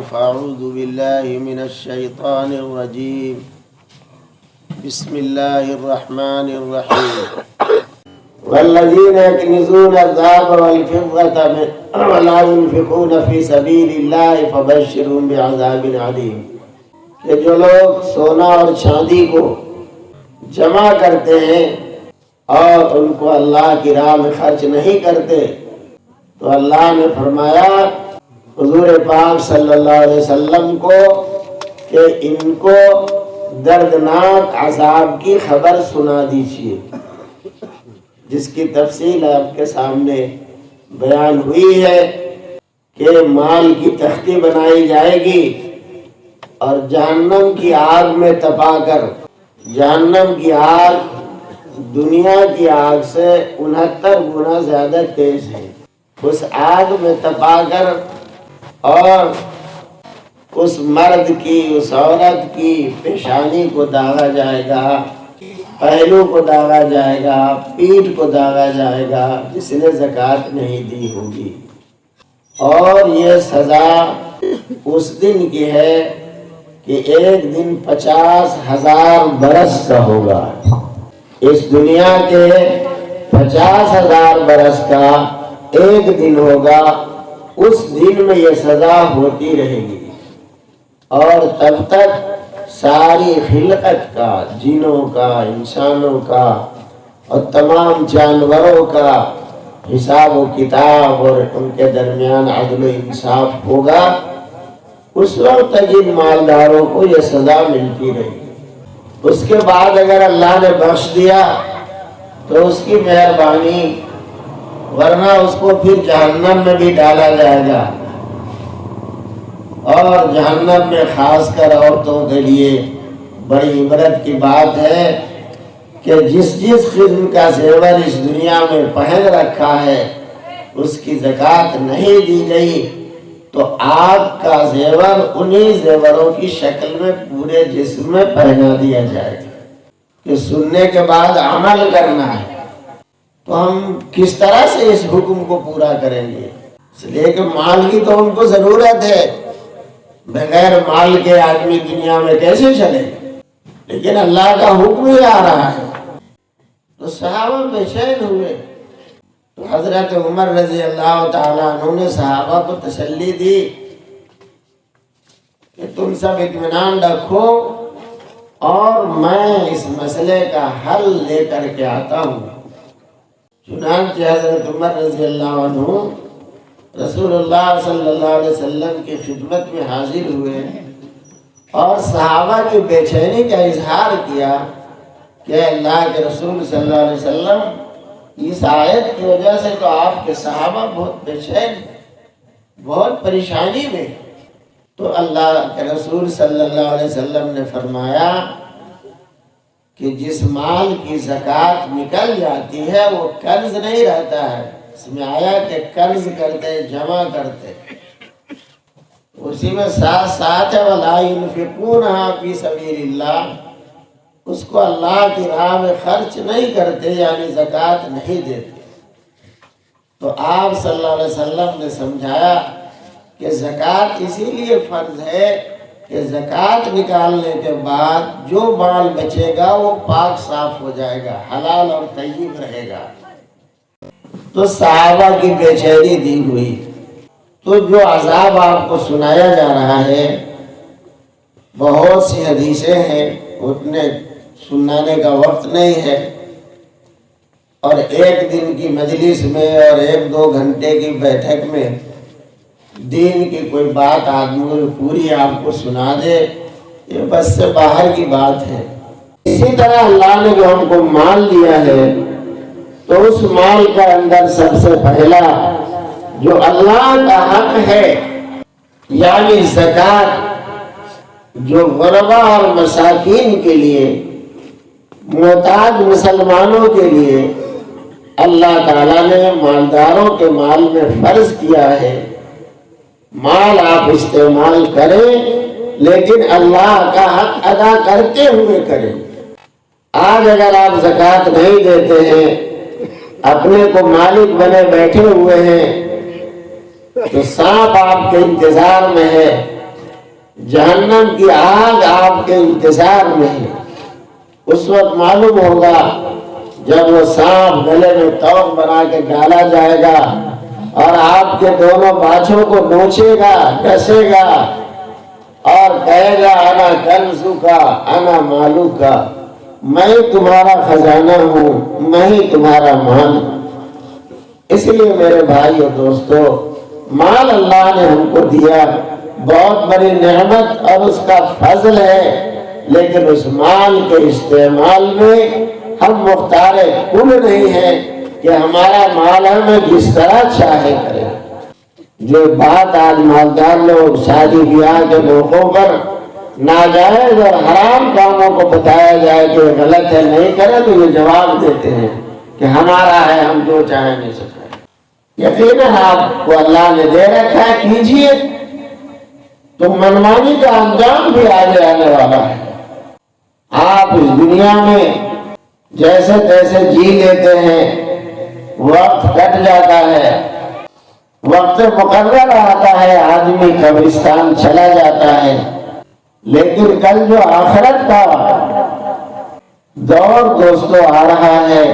فأعوذ بالله من الشيطان الرجيم بسم الله الرحمن الرحيم والذين يكنزون الذهب والفضة ولا ينفقون في سبيل الله فبشرهم بعذاب عليم کہ جو لوگ سونا اور چاندی کو جمع کرتے ہیں اور ان کو اللہ کی راہ میں خرچ نہیں کرتے تو اللہ نے فرمایا حضور پاک صلی اللہ علیہ وسلم کو کہ ان کو دردناک عذاب کی خبر سنا دیجیے، جس کی تفصیل آپ کے سامنے بیان ہوئی ہے کہ مال کی تختی بنائی جائے گی اور جہنم کی آگ میں تپا کر، جہنم کی آگ دنیا کی آگ سے 69 گنا زیادہ تیز ہے، اس آگ میں تپا کر اور اس مرد کی، اس عورت کی پیشانی کو داغا جائے گا، پہلو کو داغا جائے گا، پیٹھ کو داغا جائے گا جس نے زکوٰۃ نہیں دی ہوگی، اور یہ سزا اس دن کی ہے کہ ایک دن 50,000 برس کا ہوگا۔ اس دنیا کے 50,000 برس کا ایک دن ہوگا، اس دن میں یہ سزا ہوتی رہے گی، اور تب تک ساری خلقت کا، جنوں کا، انسانوں کا اور تمام جانوروں کا حساب و کتاب اور ان کے درمیان عدل و انصاف ہوگا۔ اس وقت تک ان مالداروں کو یہ سزا ملتی رہے گی۔ اس کے بعد اگر اللہ نے بخش دیا تو اس کی مہربانی، ورنہ اس کو پھر جہنم میں بھی ڈالا جائے گا، اور جہنم میں خاص کر عورتوں کے لیے بڑی عبرت کی بات ہے کہ جس قسم کا زیور اس دنیا میں پہن رکھا ہے اس کی زکوٰۃ نہیں دی گئی تو آگ کا زیور انہی زیوروں کی شکل میں پورے جسم میں پہنا دیا جائے گا کہ سننے کے بعد عمل کرنا ہے۔ تو ہم کس طرح سے اس حکم کو پورا کریں گے؟ اس لیے کہ مال کی تو ان کو ضرورت ہے، بغیر مال کے آدمی دنیا میں کیسے چلے گا؟ لیکن اللہ کا حکم ہی آ رہا ہے تو صحابہ بے چین ہوئے۔ تو حضرت عمر رضی اللہ تعالیٰ عنہ نے صحابہ کو تسلی دی کہ تم سب اطمینان رکھو اور میں اس مسئلے کا حل لے کر کے آتا ہوں۔ چنانچہ حضرت عمر رضی اللہ عنہ رسول اللہ صلی اللہ علیہ وسلم کی خدمت میں حاضر ہوئے اور صحابہ کی بے چینی کا اظہار کیا کہ اللہ کے رسول صلی اللہ علیہ وسلم، اس آیت کی وجہ سے تو آپ کے صحابہ بہت بے چین، بہت پریشانی میں۔ تو اللہ کے رسول صلی اللہ علیہ وسلم نے فرمایا کہ جس مال کی زکوٰۃ نکل جاتی ہے وہ قرض نہیں رہتا ہے، اس میں آیا کہ قرض کرتے، جمع کرتے، اسی میں ساتھ ساتھ ہے وَلَا يُنْفِقُونَهَا فِي سَبِيلِ اللَّهِ، اس کو اللہ کی راہ میں خرچ نہیں کرتے، یعنی زکوٰۃ نہیں دیتے۔ تو آپ صلی اللہ علیہ وسلم نے سمجھایا کہ زکوٰۃ اسی لیے فرض ہے کہ زکوٰۃ نکالنے کے بعد جو مال بچے گا وہ پاک صاف ہو جائے گا، حلال اور طیب رہے گا۔ تو صحابہ کی بے چینی دی ہوئی۔ تو جو عذاب آپ کو سنایا جا رہا ہے، بہت سی حدیثیں ہیں، اتنے سنانے کا وقت نہیں ہے، اور ایک دن کی مجلس میں اور 1-2 گھنٹے کی بیٹھک میں دین کی کوئی بات آدمی پوری آپ کو سنا دے، یہ بس سے باہر کی بات ہے۔ اسی طرح اللہ نے جو ہم کو مال دیا ہے تو اس مال کا اندر سب سے پہلا جو اللہ کا حق ہے، یعنی زکوٰۃ، جو غربا اور مساکین کے لیے، محتاج مسلمانوں کے لیے اللہ تعالیٰ نے مالداروں کے مال میں فرض کیا ہے۔ مال آپ استعمال کریں لیکن اللہ کا حق ادا کرتے ہوئے کریں۔ آج اگر آپ زکوٰۃ نہیں دیتے ہیں، اپنے کو مالک بنے بیٹھے ہوئے ہیں، تو سانپ آپ کے انتظار میں ہے جہنم کی آگ آپ کے انتظار میں ہے۔ اس وقت معلوم ہوگا جب وہ سانپ گلے میں توق بنا کے ڈالا جائے گا اور آپ کے دونوں بازوں کو نوچے گا، ڈسے گا اور کہے گا انا کنزو کا انا مالو کا، میں تمہارا خزانہ ہوں، میں ہی تمہارا مال ہوں۔ اس لیے میرے بھائی اور دوستو، مال اللہ نے ہم کو دیا، بہت بڑی نعمت اور اس کا فضل ہے، لیکن اس مال کے استعمال میں ہم مختار کل نہیں ہیں کہ ہمارا مال ہمیں جس طرح چاہے کرے۔ جو بات آج مالدار لوگ شادی بیاہ کے موقعوں پر ناجائز اور حرام کاموں کو بتایا جائے کہ غلط ہے نہیں کرے تو یہ جواب دیتے ہیں کہ ہمارا ہے، ہم جو چاہیں نہیں سکتے۔ یقیناً آپ کو اللہ نے دے رکھا ہے، کیجئے، تو منمانی کا انجام بھی آگے آنے والا ہے۔ آپ اس دنیا میں جیسے تیسے جی لیتے ہیں، وقت کٹ جاتا ہے، وقت مقرر آتا ہے، آدمی قبرستان چلا جاتا ہے، لیکن کل جو آخرت کا دور دوستو آ رہا ہے،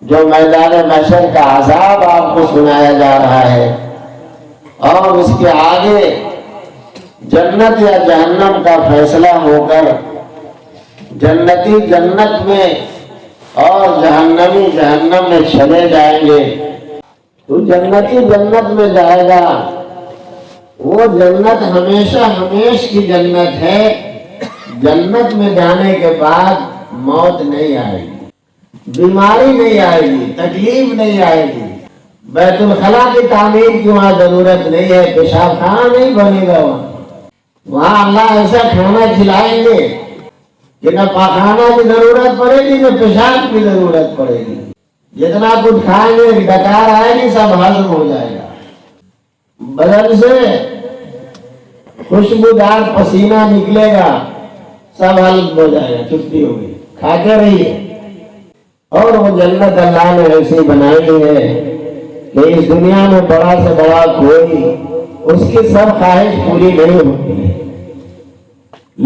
جو میدان محشر کا عذاب آپ کو سنایا جا رہا ہے، اور اس کے آگے جنت یا جہنم کا فیصلہ ہو کر جنتی جنت میں اور جہنمی جہنم میں چلے جائیں گے، تو جنتی جنت میں جائے گا، وہ جنت ہمیشہ ہمیش کی جنت ہے۔ جنت میں جانے کے بعد موت نہیں آئے گی، بیماری نہیں آئے گی، تکلیف نہیں آئے گی، بیت الخلا کی تعمیر کی وہاں ضرورت نہیں ہے، پیشاب خانہ نہیں بنے گا، وہاں اللہ ایسا کھانا کھلائیں گے کہ نہ پاخانہ کی ضرورت پڑے گی نہ پیشاب کی ضرورت پڑے گی، جتنا کچھ کھائیں گے ڈکار آئے گی سب ہضم ہو جائے گا، بدن سے خوشبودار پسینہ نکلے گا، سب ہضم ہو جائے گا، چھٹی ہوگی، کھاتے رہیے۔ اور وہ جنت اللہ نے ایسی بنائی ہے کہ اس دنیا میں بڑا سے بڑا کوئی اس کی سب خواہش پوری نہیں ہوتی ہے،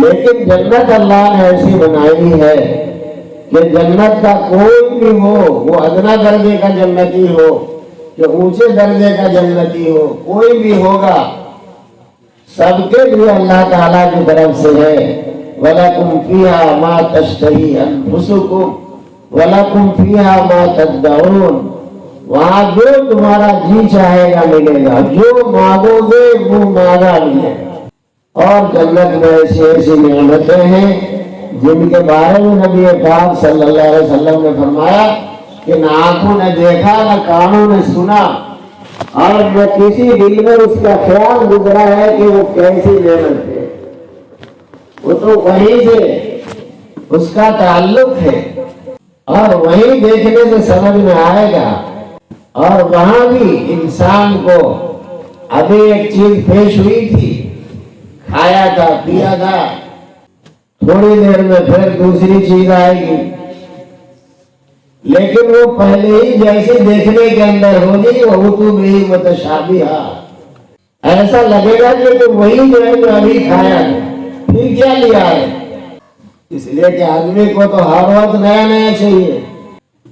لیکن جنت اللہ نے ایسی بنائی ہے کہ جنت کا کوئی بھی ہو، وہ ادنا درجے کا جنتی ہو کہ اونچے درجے کا جنتی ہو، کوئی بھی ہوگا، سب کے لیے اللہ تعالیٰ کی طرف سے ہے وَلَكُمْ فِيهَا مَا تَشْتَهِي أَنفُسُكُمْ وَلَكُمْ فِيهَا مَا تَدَّعُونَ، وہاں جو تمہارا جی چاہے گا ملے گا، جو مانگو گے وہ مانگا ملے گا۔ اور جنت میں ایسی ایسی نعمتیں ہیں جن کے بارے میں نبی پاک صلی اللہ علیہ وسلم نے فرمایا کہ نہ آنکھوں نے دیکھا نہ کانوں نے سنا اور نہ کسی دل میں اس کا خیال گزرا ہے کہ وہ کیسی نعمت ہے، وہ تو وہیں سے اس کا تعلق ہے اور وہیں دیکھنے سے سمجھ میں آئے گا۔ اور وہاں بھی انسان کو ابھی ایک چیز پیش ہوئی تھی، کھایا تھا پیا تھا، تھوڑی دیر میں پھر دوسری چیز آئے گی، لیکن وہ پہلے ہی جیسے دیکھنے کے اندر ہوگی وہ تو بھی متشابہہ، ایسا لگے گا کہ وہی جو ہے جو ابھی کھایا تھا، پھر کیا لیا ہے، اس لیے کہ آدمی کو تو ہر وقت نیا نیا چاہیے،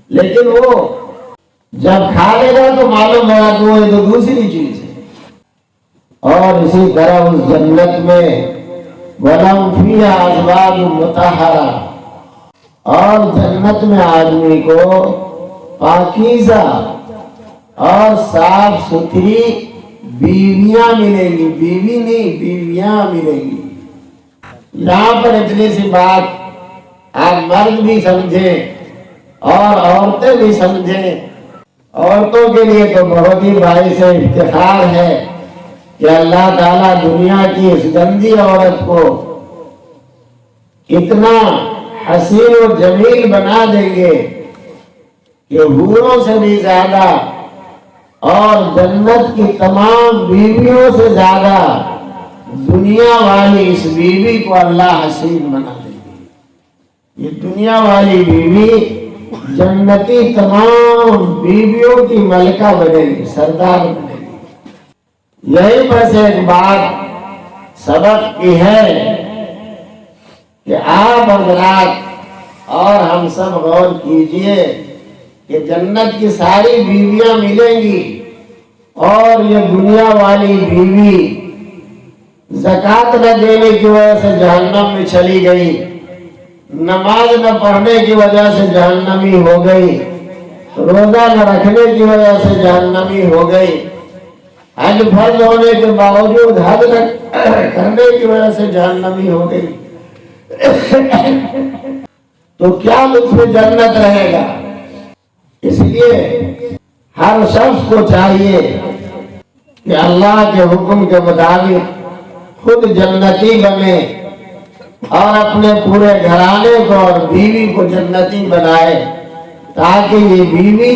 لیکن وہ جب کھا لے گا تو معلوم ہوگا کہ وہ تو دوسری چیز ہے۔ اور اسی طرح اس جنت میں وَلَهُمْ فِيهَا أَزْوَاجٌ مُطَهَّرَةٌ، اور جنت میں آدمی کو پاکیزہ اور صاف ستھری بیویاں ملیں گی، بیوی نہیں بیویاں ملیں گی۔ یہاں پر اتنی سی بات آپ مرد بھی سمجھیں اور عورتیں بھی سمجھیں، عورتوں کے لیے تو بہت ہی باعث افتخار ہے کہ اللہ تعالیٰ دنیا کی اس گندی عورت کو اتنا حسین و جمیل بنا دیں گے کہ حوروں سے بھی زیادہ اور جنت کی تمام بیویوں سے زیادہ دنیا والی اس بیوی کو اللہ حسین بنا دیں گے۔ یہ دنیا والی بیوی جنتی تمام بیویوں کی ملکہ بنے گی، سردار بنے گی۔ یہی بس ایک بات سبق کی ہے کہ آپ حضرات اور ہم سب غور کیجئے کہ جنت کی ساری بیویاں ملیں گی اور یہ دنیا والی بیوی زکوٰۃ نہ دینے کی وجہ سے جہنم میں چلی گئی، نماز نہ پڑھنے کی وجہ سے جہنمی ہو گئی، روزہ نہ رکھنے کی وجہ سے جہنمی ہو گئی، حج فرض ہونے کے باوجود حج نہ کرنے کی وجہ سے جہنمی ہو گئی، تو کیا لطف جنت رہے گا؟ اس لیے ہر شخص کو چاہیے کہ اللہ کے حکم کے مطابق خود جنتی بنے اور اپنے پورے گھرانے کو اور بیوی کو جنتی بنائے تاکہ یہ بیوی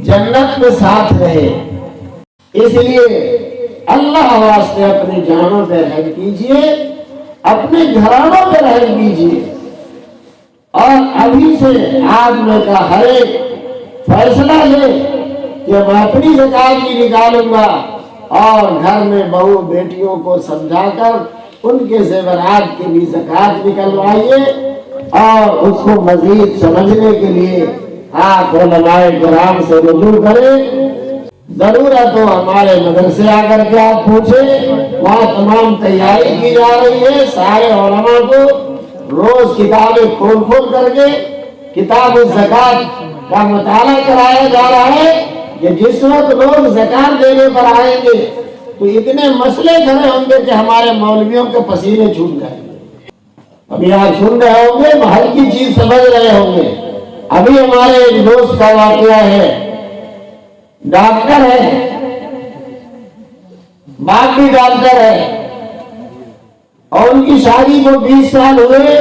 جنت میں ساتھ رہے۔ اس لیے اللہ واسطے اپنی جانوں پہ رحم کیجئے، اپنے گھرانوں پہ رحم کیجئے، اور ابھی سے آج میں کا ہر ایک فیصلہ لے کہ میں اپنی زکوٰۃ بھی نکالوں گا اور گھر میں بہو بیٹیوں کو سمجھا کر ان کے زیورات کی بھی زکوٰۃ نکلوائیے، اور اس کو مزید سمجھنے کے لیے آپ علماء کرام سے رجوع کریں۔ ضرورت ہو ہمارے مدرسے آ کر کے آپ پوچھیں، وہاں تمام تیاری کی جا رہی ہے، سارے علماء کو روز کتابیں کھول کھول کر کے کتاب زکوٰۃ کا مطالعہ کرایا جا رہا ہے کہ جس وقت لوگ زکوٰۃ دینے پر آئیں گے تو اتنے مسئلے کھڑے ہوں گے کہ ہمارے مولویوں کے پسینے چھوٹ جائیں گے۔ ابھی آپ سن رہے ہوں گے، محل کی چیز سمجھ رہے ہوں گے۔ ابھی ہمارے ایک دوست کا واقعہ ہے، ڈاکٹر ہے، باپ بھی ڈاکٹر ہے، اور ان کی شادی کو 20 سال ہوئے،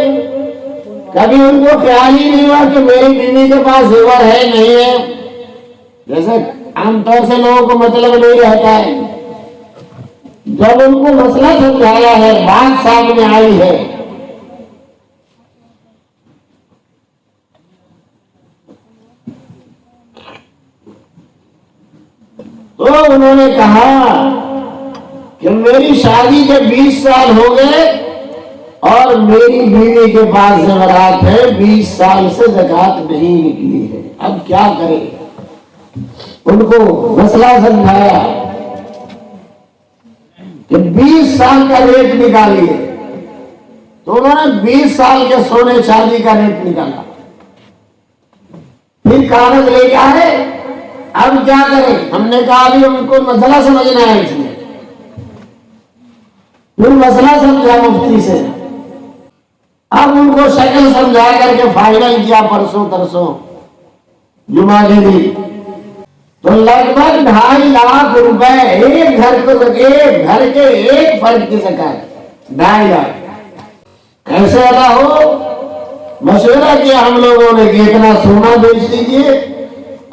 کبھی ان کو خیال ہی نہیں ہوا کہ میری بیوی کے پاس زیور ہے نہیں ہے، جیسے عام طور سے لوگوں کو مطلب نہیں رہتا ہے۔ جب ان کو مسئلہ سمجھایا ہے، بات سامنے آئی ہے، تو انہوں نے کہا کہ میری شادی کے 20 سال ہو گئے اور میری بیوی کے پاس زیورات ہے، 20 سال سے زکوٰۃ نہیں نکلی ہے، اب کیا کریں؟ ان کو مسئلہ سمجھایا کہ 20 سال کا ریٹ نکالیے، تو انہوں نے 20 سال کے سونے چاندی کا ریٹ نکالا، پھر کاغذ لے کے آئے، اب کیا کریں؟ ہم نے کہا ابھی ان کو مسئلہ سمجھنا ہے، اس لیے پھر مسئلہ سمجھا مفتی سے، اب ان کو شکل سمجھا کر کے فائنل کیا پرسوں ترسوں جمعہ کے دن، تو لگ بھگ 2.5 لاکھ روپے ایک گھر کے ایک فرد کی زکوٰۃ 2.5 لاکھ کیسے ادا ہو؟ مشورہ کیا ہم لوگوں نے کہ اتنا سونا بیچ دیجیے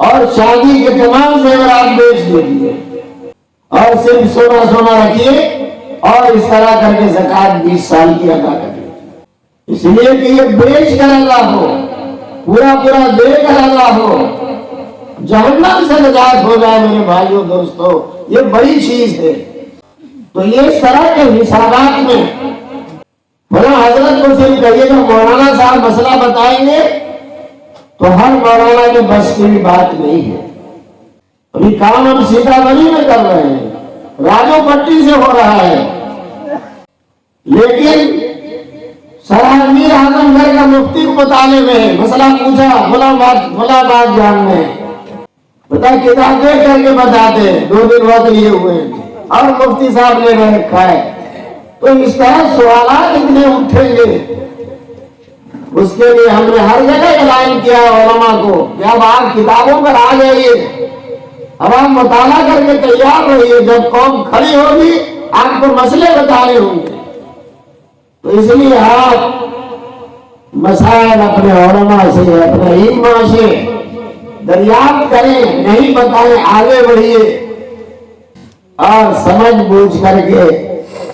اور شادی کے تمام زیورات بیچ دیجیے اور صرف سونا رکھیے، اور اس طرح کر کے زکوٰۃ 20 سال کی ادا کریے، اس لیے کہ یہ بیچ کر ادا ہو، پورا دے کر ادا ہو، جہنم سے نجات ہو جائے۔ میرے بھائیوں دوستو، یہ بڑی چیز ہے۔ تو یہ اس طرح کے حسابات میں بھلا حضرت کو صرف کہیے کہ مولانا صاحب مسئلہ بتائیں گے، تو ہر مولانا کے بس کی بھی بات نہیں ہے۔ ابھی کام ہم سیتابری میں کر رہے ہیں، راجو پٹی سے ہو رہا ہے، لیکن سرحد میر اعظم گھر کا مفتی کو بتانے میں مسئلہ پوچھا، بلا بات جاننے بتا کتاب دیکھ کر کے بتاتے، 2 دن وقت لیے ہوئے اور مفتی صاحب نے رکھا ہے۔ تو اس طرح سوالات اتنے اٹھیں گے، اس کے لیے ہم نے ہر جگہ اعلان کیا علماء کو کہ اب آپ کتابوں پر آ جائیے، اب آپ مطالعہ کر کے تیار رہیے، جب قوم کھڑی ہوگی آپ کو مسئلے بتانے ہوں گے۔ تو اس لیے آپ مسائل اپنے علماء سے، اپنے ائمہ سے دریافت کریں، نہیں بتائیں، آگے بڑھیے اور سمجھ بوجھ کر کے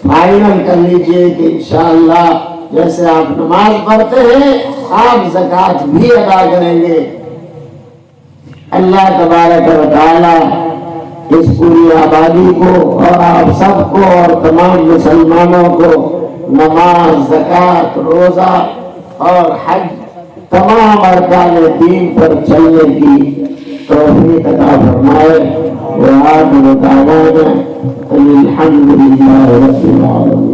فائنل کر لیجئے کہ انشاءاللہ جیسے آپ نماز پڑھتے ہیں آپ زکوٰۃ بھی ادا کریں گے۔ اللہ تبارک و تعالی اس پوری آبادی کو اور آپ سب کو اور تمام مسلمانوں کو نماز، زکوٰۃ، روزہ اور حج تمام ارکان دین پر چلنے کی توفیق عطا فرمائے۔ وآخر دعوانا ان الحمد للہ رب العالمین۔